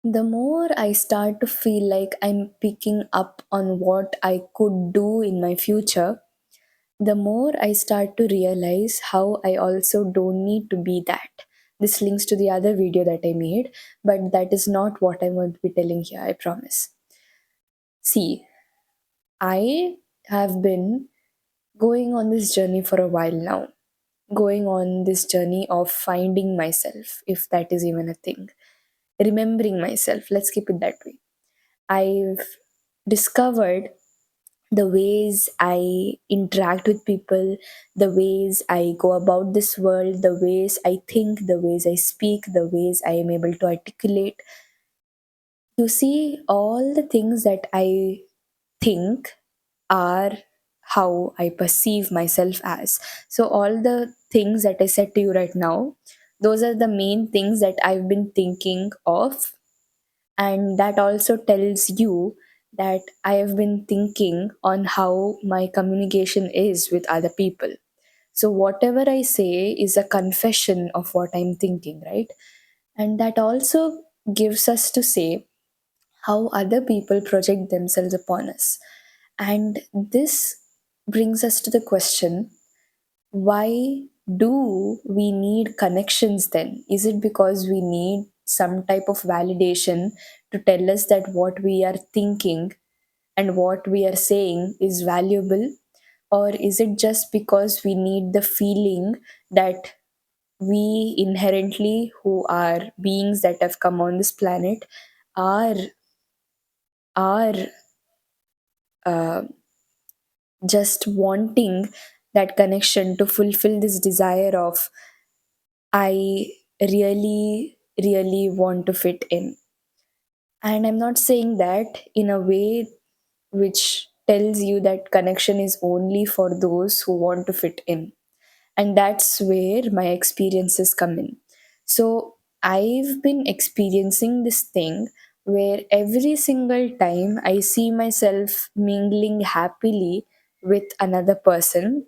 The more I start to feel like I'm picking up on what I could do in my future, the more I start to realize how I also don't need to be that. This links to the other video that I made, but that is not what I'm going to be telling here, I promise. See, I have been going on this journey for a while now, going on this journey of finding myself, if that is even a thing, remembering myself, let's keep it that way. I've discovered the ways I interact with people, the ways I go about this world, the ways I think, the ways I speak, the ways I am able to articulate. You see, all the things that I think are how I perceive myself as. So, all the things that I said to you right now, those are the main things that I've been thinking of, and that also tells you that I have been thinking on how my communication is with other people. So whatever I say is a confession of what I'm thinking, right? And that also gives us to say how other people project themselves upon us. And this brings us to the question, why do we need connections then? Is it because we need some type of validation to tell us that what we are thinking and what we are saying is valuable? Or is it just because we need the feeling that we inherently, who are beings that have come on this planet, are are uh, just wanting that connection to fulfill this desire of I really want to fit in. And I'm not saying that in a way which tells you that connection is only for those who want to fit in. And that's where my experiences come in. So I've been experiencing this thing where every single time I see myself mingling happily with another person,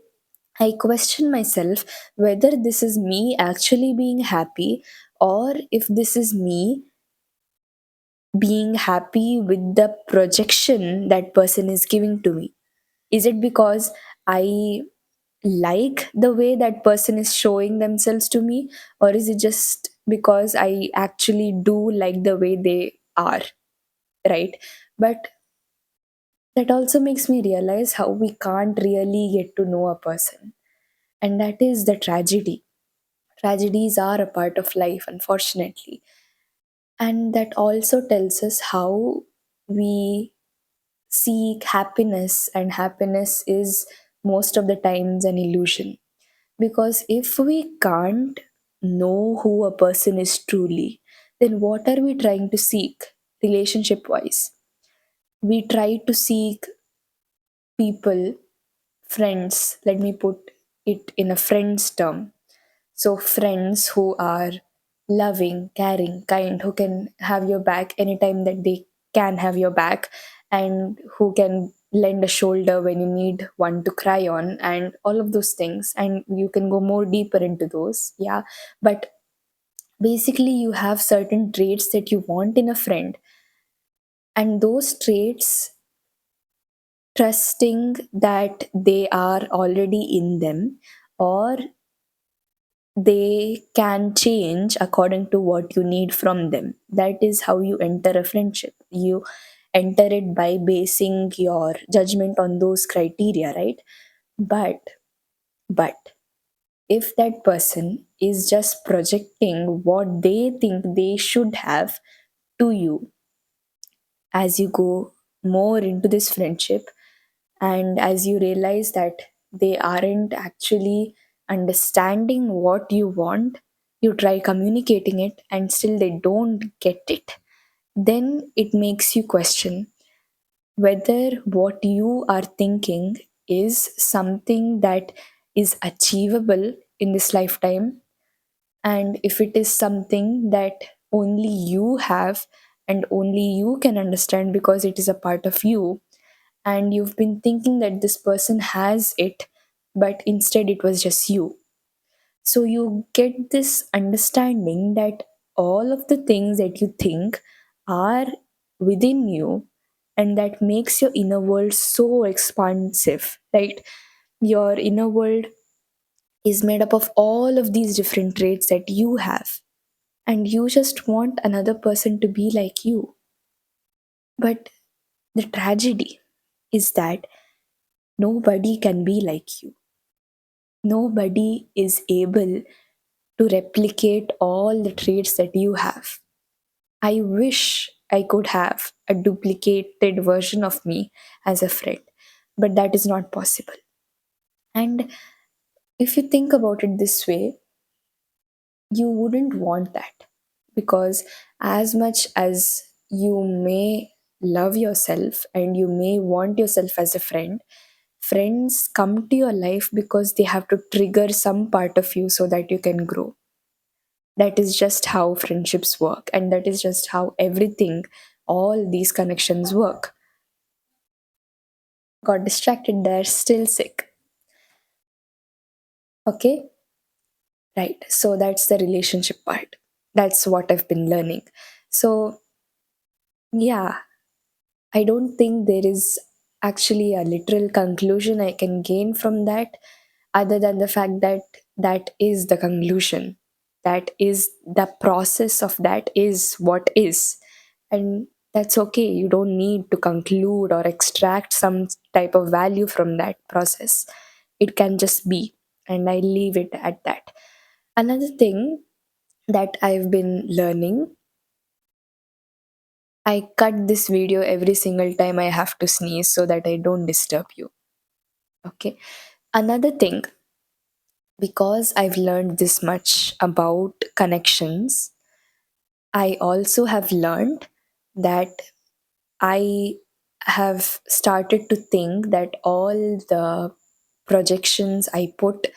I question myself whether this is me actually being happy, or if this is me being happy with the projection that person is giving to me. Is it because I like the way that person is showing themselves to me, or is it just because I actually do like the way they are, right? But that also makes me realize how we can't really get to know a person, and that is the tragedy. Tragedies are a part of life, unfortunately. And that also tells us how we seek happiness, and happiness is most of the times an illusion. Because if we can't know who a person is truly, then what are we trying to seek relationship wise? We try to seek people, friends, let me put it in a friend's term. So, friends who are loving, caring, kind, who can have your back anytime that they can have your back, and who can lend a shoulder when you need one to cry on, and all of those things. And you can go more deeper into those, yeah. But basically, you have certain traits that you want in a friend, and those traits, trusting that they are already in them, or they can change according to what you need from them. That is how you enter a friendship. You enter it by basing your judgment on those criteria, right? But but if that person is just projecting what they think they should have to you, as you go more into this friendship, and as you realize that they aren't actually understanding what you want, you try communicating it and still they don't get it, then it makes you question whether what you are thinking is something that is achievable in this lifetime, and if it is something that only you have and only you can understand because it is a part of you, and you've been thinking that this person has it, but instead it was just you. So you get this understanding that all of the things that you think are within you, and that makes your inner world so expansive, right? Your inner world is made up of all of these different traits that you have, and you just want another person to be like you. But the tragedy is that nobody can be like you. Nobody is able to replicate all the traits that you have. I wish I could have a duplicated version of me as a friend, but that is not possible. And if you think about it this way, you wouldn't want that, because as much as you may love yourself and you may want yourself as a friend, friends come to your life because they have to trigger some part of you so that you can grow. That is just how friendships work, and that is just how everything, all these connections work. Got distracted there, still sick. Okay, right. So that's the relationship part. That's what I've been learning. So, yeah, I don't think there is actually a literal conclusion I can gain from that, other than the fact that that is the conclusion. That is the process of that is what is. And that's okay. You don't need to conclude or extract some type of value from that process. It can just be. And I leave it at that. Another thing that I've been learning, I cut this video every single time I have to sneeze so that I don't disturb you. Okay. Another thing, because I've learned this much about connections, I also have learned that I have started to think that all the projections I put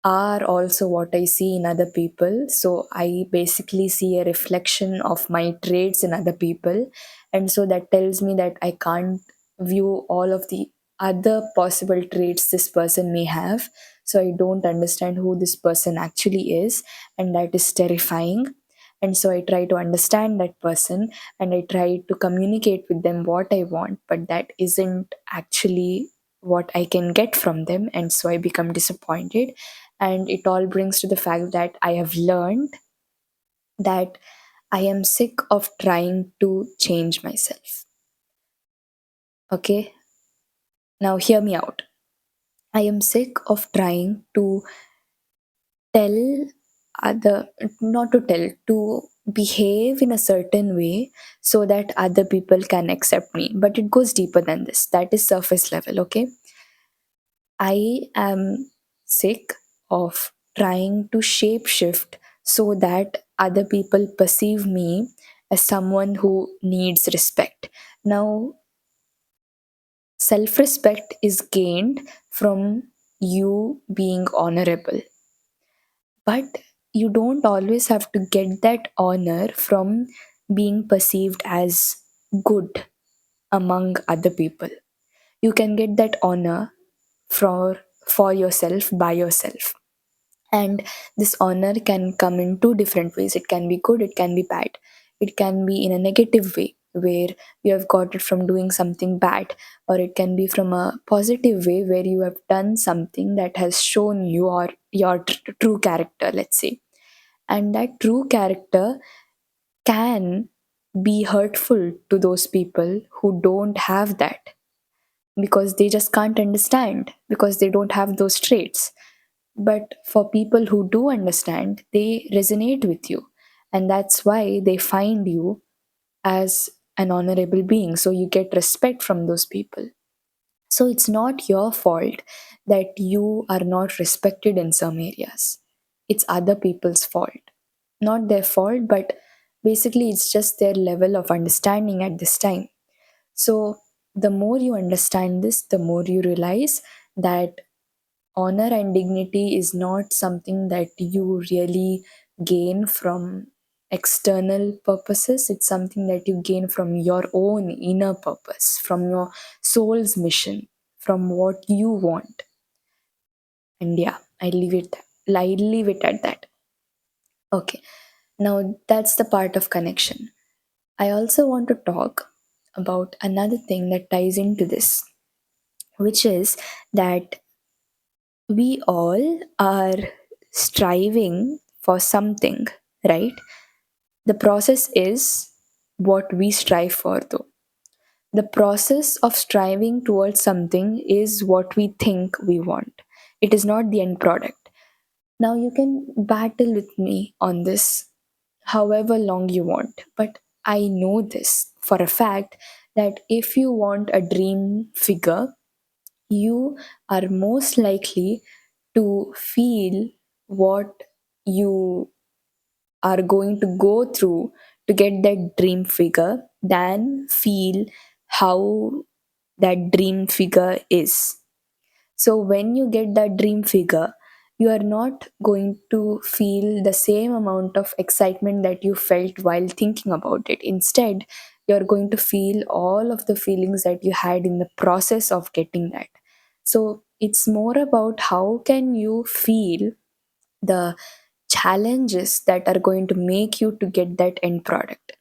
are also what I see in other people. So I basically see a reflection of my traits in other people. And so that tells me that I can't view all of the other possible traits this person may have. So I don't understand who this person actually is. And that is terrifying. And so I try to understand that person and I try to communicate with them what I want, but that isn't actually what I can get from them. And so I become disappointed, and it all brings to the fact that I have learned that I am sick of trying to change myself. Okay, now hear me out. I am sick of trying to tell other, not to tell, to behave in a certain way so that other people can accept me. But it goes deeper than this. That is surface level, okay? I am sick of trying to shapeshift so that other people perceive me as someone who needs respect. Now, self respect is gained from you being honorable, but you don't always have to get that honor from being perceived as good among other people. You can get that honor for yourself by yourself. And this honor can come in two different ways. It can be good, it can be bad. It can be in a negative way where you have got it from doing something bad, or it can be from a positive way where you have done something that has shown your true character, let's say. And that true character can be hurtful to those people who don't have that, because they just can't understand, because they don't have those traits. But for people who do understand, they resonate with you. And that's why they find you as an honorable being. So you get respect from those people. So it's not your fault that you are not respected in some areas. It's other people's fault. Not their fault, but basically it's just their level of understanding at this time. So the more you understand this, the more you realize that honor and dignity is not something that you really gain from external purposes. It's something that you gain from your own inner purpose, from your soul's mission, from what you want. And yeah, I leave it at that. Okay, now that's the part of connection. I also want to talk about another thing that ties into this, which is that we all are striving for something, right? The process is what we strive for, though. The process of striving towards something is what we think we want. It is not the end product. Now, you can battle with me on this however long you want, but I know this for a fact that if you want a dream figure, you are most likely to feel what you are going to go through to get that dream figure than feel how that dream figure is. So, when you get that dream figure, you are not going to feel the same amount of excitement that you felt while thinking about it. Instead, you're going to feel all of the feelings that you had in the process of getting that. So, it's more about how can you feel the challenges that are going to make you to get that end product.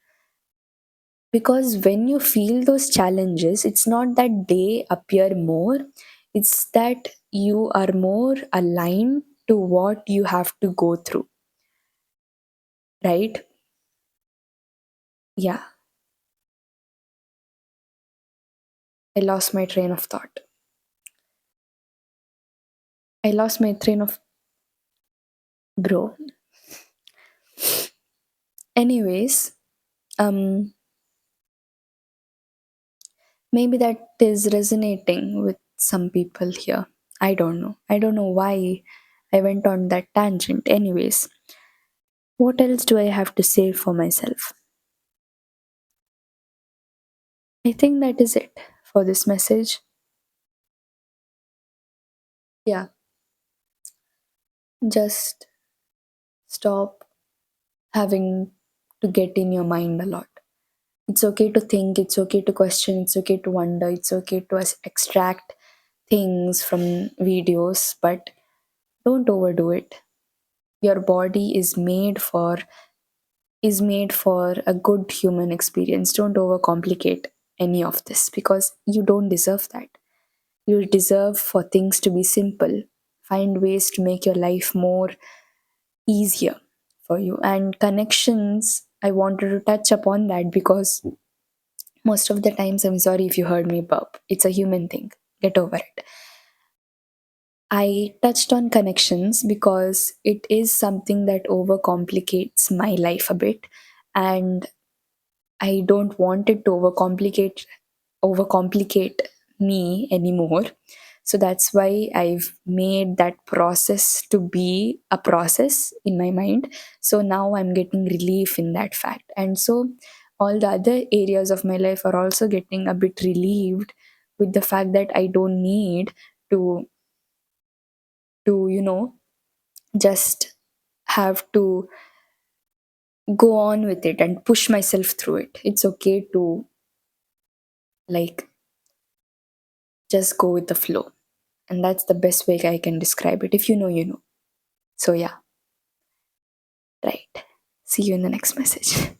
Because when you feel those challenges, it's not that they appear more, it's that you are more aligned to what you have to go through, right? Yeah, I lost my train of thought. I lost my train of bro. Anyways, um maybe that is resonating with some people here. I don't know. I don't know why I went on that tangent. Anyways, what else do I have to say for myself? I think that is it for this message. Yeah, just stop having to get in your mind a lot. It's okay to think, it's okay to question, it's okay to wonder, it's okay to extract things from videos, but don't overdo it. Your body is made for a good human experience. Don't overcomplicate any of this because you don't deserve that. You deserve for things to be simple. Find ways to make your life more easier for you. And connections, I wanted to touch upon that because most of the times, I'm sorry if you heard me burp. It's a human thing. Get over it. I touched on connections because it is something that overcomplicates my life a bit, and I don't want it to overcomplicate me anymore. So that's why I've made that process to be a process in my mind. So now I'm getting relief in that fact. And so all the other areas of my life are also getting a bit relieved with the fact that I don't need to just have to go on with it and push myself through it. It's okay to like just go with the flow. And that's the best way I can describe it. If you know, you know. So, yeah, right. See you in the next message.